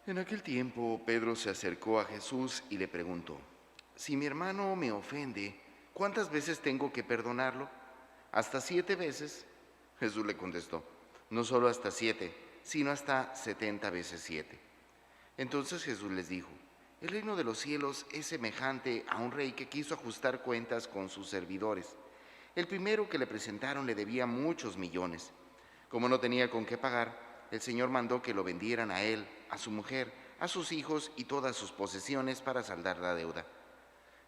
En aquel tiempo Pedro se acercó a Jesús y le preguntó: Si mi hermano me ofende, ¿cuántas veces tengo que perdonarlo? ¿Hasta 7 veces? Jesús le contestó: No solo hasta 7, sino hasta 70 veces 7. Entonces Jesús les dijo: El reino de los cielos es semejante a un rey que quiso ajustar cuentas con sus servidores. El primero que le presentaron le debía muchos millones. Como no tenía con qué pagar, el Señor mandó que lo vendieran a él, a su mujer, a sus hijos y todas sus posesiones para saldar la deuda.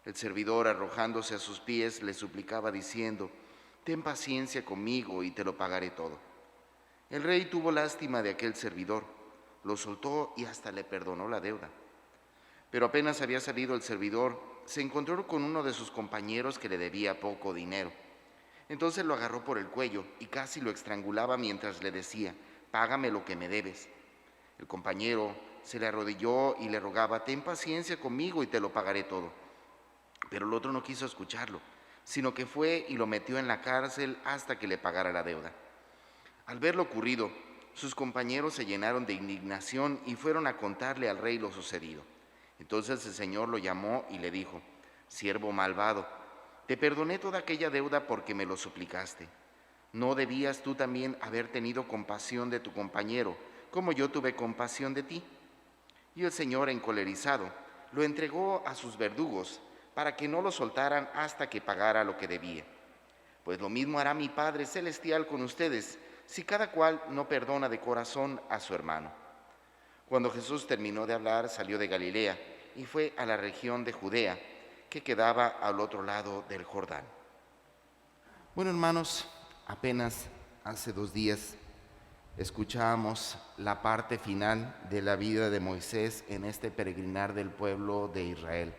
El servidor, arrojándose a sus pies, le suplicaba diciendo: Ten paciencia conmigo y te lo pagaré todo. El rey tuvo lástima de aquel servidor, lo soltó y hasta le perdonó la deuda. Pero apenas había salido el servidor, se encontró con uno de sus compañeros que le debía poco dinero. Entonces lo agarró por el cuello y casi lo estrangulaba mientras le decía: Págame lo que me debes. El compañero se le arrodilló y le rogaba: Ten paciencia conmigo y te lo pagaré todo. Pero el otro no quiso escucharlo, sino que fue y lo metió en la cárcel hasta que le pagara la deuda. Al ver lo ocurrido, sus compañeros se llenaron de indignación y fueron a contarle al rey lo sucedido. Entonces el Señor lo llamó y le dijo: Siervo malvado, te perdoné toda aquella deuda porque me lo suplicaste. ¿No debías tú también haber tenido compasión de tu compañero, como yo tuve compasión de ti? Y el Señor, encolerizado, lo entregó a sus verdugos para que no lo soltaran hasta que pagara lo que debía. Pues lo mismo hará mi Padre Celestial con ustedes, si cada cual no perdona de corazón a su hermano. Cuando Jesús terminó de hablar, salió de Galilea y fue a la región de Judea, que quedaba al otro lado del Jordán. Bueno, hermanos, apenas hace 2 días escuchábamos la parte final de la vida de Moisés en este peregrinar del pueblo de Israel.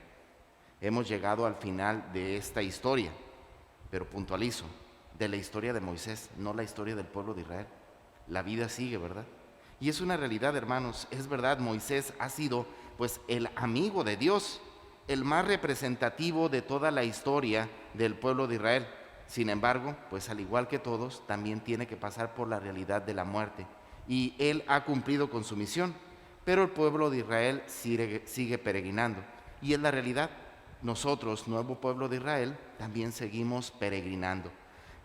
Hemos llegado al final de esta historia, pero puntualizo, de la historia de Moisés, no la historia del pueblo de Israel. La vida sigue, ¿verdad? Y es una realidad, hermanos, es verdad, Moisés ha sido pues el amigo de Dios, el más representativo de toda la historia del pueblo de Israel. Sin embargo, pues al igual que todos, también tiene que pasar por la realidad de la muerte. Y él ha cumplido con su misión, pero el pueblo de Israel sigue peregrinando. Y es la realidad. Nosotros, nuevo pueblo de Israel, también seguimos peregrinando.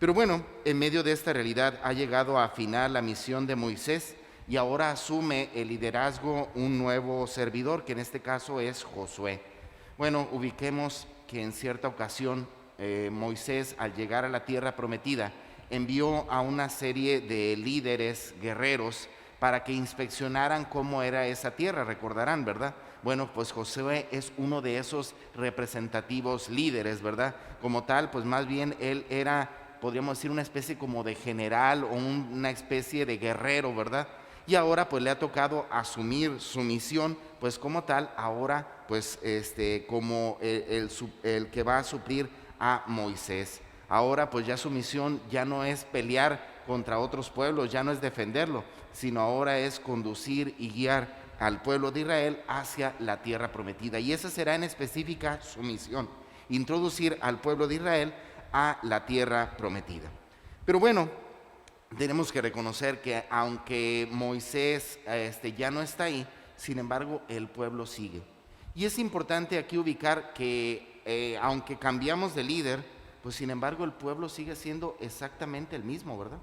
Pero bueno, en medio de esta realidad ha llegado a final la misión de Moisés y ahora asume el liderazgo un nuevo servidor, que en este caso es Josué. Bueno, ubiquemos que en cierta ocasión Moisés, al llegar a la tierra prometida, envió a una serie de líderes guerreros para que inspeccionaran cómo era esa tierra, recordarán, ¿verdad? Bueno, pues Josué es uno de esos representativos líderes, ¿verdad? Como tal, pues más bien él era, podríamos decir, una especie como de general o una especie de guerrero, ¿verdad? Y ahora pues le ha tocado asumir su misión, pues como tal, ahora pues como el que va a suplir a Moisés. Ahora pues ya su misión ya no es pelear contra otros pueblos, ya no es defenderlo, sino ahora es conducir y guiar al pueblo de Israel hacia la tierra prometida. Y esa será en específica su misión: introducir al pueblo de Israel a la tierra prometida. Pero bueno, tenemos que reconocer que aunque Moisés ya no está ahí, sin embargo el pueblo sigue. Y es importante aquí ubicar que aunque cambiamos de líder, pues sin embargo el pueblo sigue siendo exactamente el mismo, ¿verdad?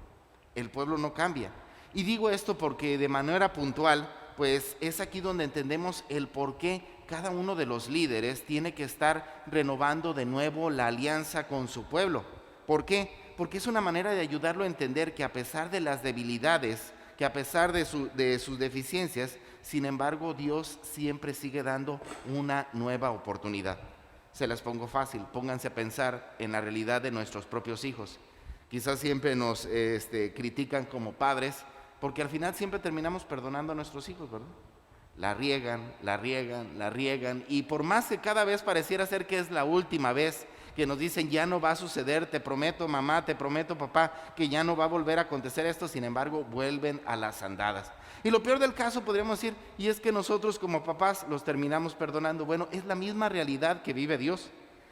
El pueblo no cambia. Y digo esto porque de manera puntual, pues es aquí donde entendemos el por qué cada uno de los líderes tiene que estar renovando de nuevo la alianza con su pueblo. ¿Por qué? Porque es una manera de ayudarlo a entender que a pesar de las debilidades, que a pesar de sus deficiencias, sin embargo Dios siempre sigue dando una nueva oportunidad. Se las pongo fácil, pónganse a pensar en la realidad de nuestros propios hijos. Quizás siempre nos critican como padres, porque al final siempre terminamos perdonando a nuestros hijos, ¿verdad? La riegan, y por más que cada vez pareciera ser que es la última vez que nos dicen ya no va a suceder, te prometo mamá, te prometo papá, que ya no va a volver a acontecer esto, sin embargo vuelven a las andadas. Y lo peor del caso podríamos decir, y es que nosotros como papás los terminamos perdonando. Bueno, es la misma realidad que vive Dios.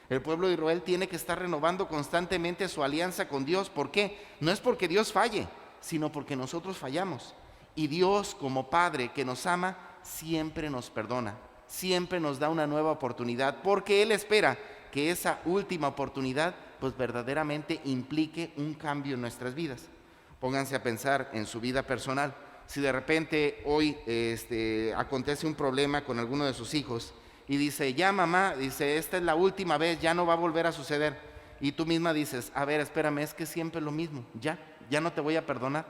El pueblo de Israel tiene que estar renovando constantemente su alianza con Dios. ¿Por qué? No es porque Dios falle, sino porque nosotros fallamos. Y Dios, como Padre que nos ama, siempre nos perdona, siempre nos da una nueva oportunidad, porque Él espera que esa última oportunidad pues verdaderamente implique un cambio en nuestras vidas. Pónganse a pensar en su vida personal. Si de repente hoy acontece un problema con alguno de sus hijos y dice, ya mamá, dice, esta es la última vez, ya no va a volver a suceder. Y tú misma dices, a ver, espérame, es que siempre es lo mismo, ya no te voy a perdonar.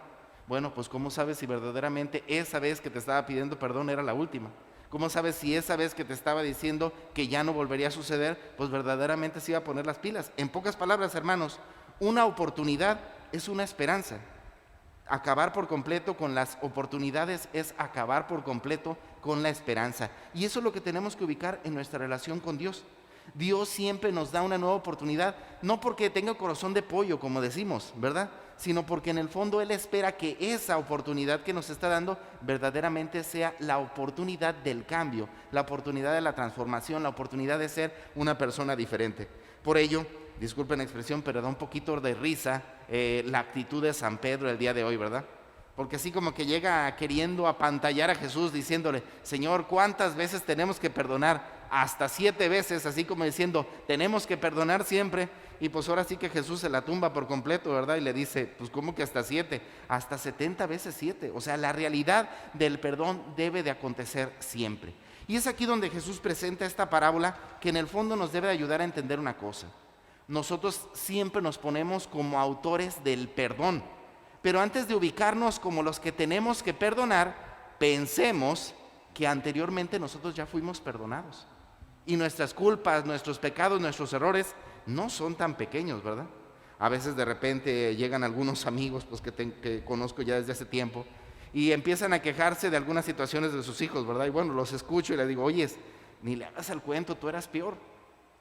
Bueno, pues ¿cómo sabes si verdaderamente esa vez que te estaba pidiendo perdón era la última? ¿Cómo sabes si esa vez que te estaba diciendo que ya no volvería a suceder, pues verdaderamente se iba a poner las pilas? En pocas palabras, hermanos, una oportunidad es una esperanza. Acabar por completo con las oportunidades es acabar por completo con la esperanza. Y eso es lo que tenemos que ubicar en nuestra relación con Dios. Dios siempre nos da una nueva oportunidad, no porque tenga corazón de pollo, como decimos, ¿verdad? Sino porque en el fondo Él espera que esa oportunidad que nos está dando verdaderamente sea la oportunidad del cambio, la oportunidad de la transformación, la oportunidad de ser una persona diferente. Por ello, disculpen la expresión, pero da un poquito de risa la actitud de San Pedro el día de hoy, ¿verdad? Porque así como que llega queriendo apantallar a Jesús diciéndole, Señor, ¿cuántas veces tenemos que perdonar? Hasta 7 veces, así como diciendo, tenemos que perdonar siempre. Y pues ahora sí que Jesús se la tumba por completo, ¿verdad? Y le dice, pues ¿cómo que hasta 7? Hasta 70 veces 7. O sea, la realidad del perdón debe de acontecer siempre. Y es aquí donde Jesús presenta esta parábola que en el fondo nos debe de ayudar a entender una cosa. Nosotros siempre nos ponemos como autores del perdón. Pero antes de ubicarnos como los que tenemos que perdonar, pensemos que anteriormente nosotros ya fuimos perdonados. Y nuestras culpas, nuestros pecados, nuestros errores no son tan pequeños, ¿verdad? A veces de repente llegan algunos amigos pues, que conozco ya desde hace tiempo y empiezan a quejarse de algunas situaciones de sus hijos, ¿verdad? Y bueno, los escucho y les digo, oye, ni le hagas al cuento, tú eras peor.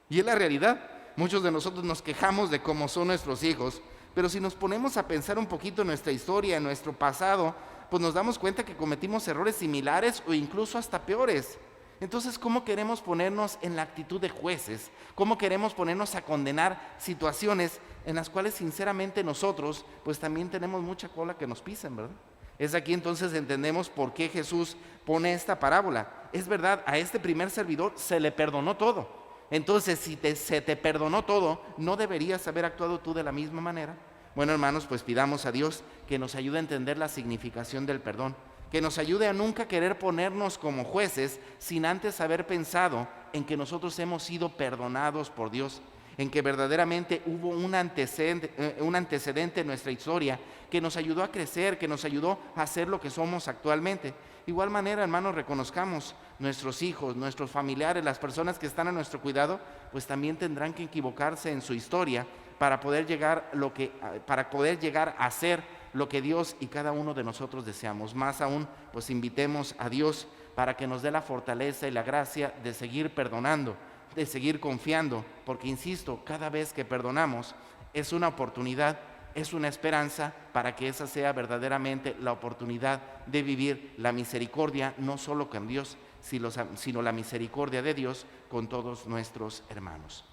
Y es la realidad. Muchos de nosotros nos quejamos de cómo son nuestros hijos, pero si nos ponemos a pensar un poquito en nuestra historia, en nuestro pasado, pues nos damos cuenta que cometimos errores similares o incluso hasta peores. Entonces, ¿cómo queremos ponernos en la actitud de jueces? ¿Cómo queremos ponernos a condenar situaciones en las cuales sinceramente nosotros pues también tenemos mucha cola que nos pisen, ¿verdad? Es aquí entonces entendemos por qué Jesús pone esta parábola. Es verdad, a este primer servidor se le perdonó todo. Entonces, si se te perdonó todo, ¿no deberías haber actuado tú de la misma manera? Bueno, hermanos, pues pidamos a Dios que nos ayude a entender la significación del perdón, que nos ayude a nunca querer ponernos como jueces sin antes haber pensado en que nosotros hemos sido perdonados por Dios, en que verdaderamente hubo un antecedente en nuestra historia que nos ayudó a crecer, que nos ayudó a ser lo que somos actualmente. Igual manera, hermanos, reconozcamos nuestros hijos, nuestros familiares, las personas que están a nuestro cuidado, pues también tendrán que equivocarse en su historia para poder llegar a ser lo que Dios y cada uno de nosotros deseamos. Más aún, pues invitemos a Dios para que nos dé la fortaleza y la gracia de seguir perdonando, de seguir confiando, porque insisto, cada vez que perdonamos es una oportunidad, es una esperanza para que esa sea verdaderamente la oportunidad de vivir la misericordia, no solo con Dios, sino la misericordia de Dios con todos nuestros hermanos.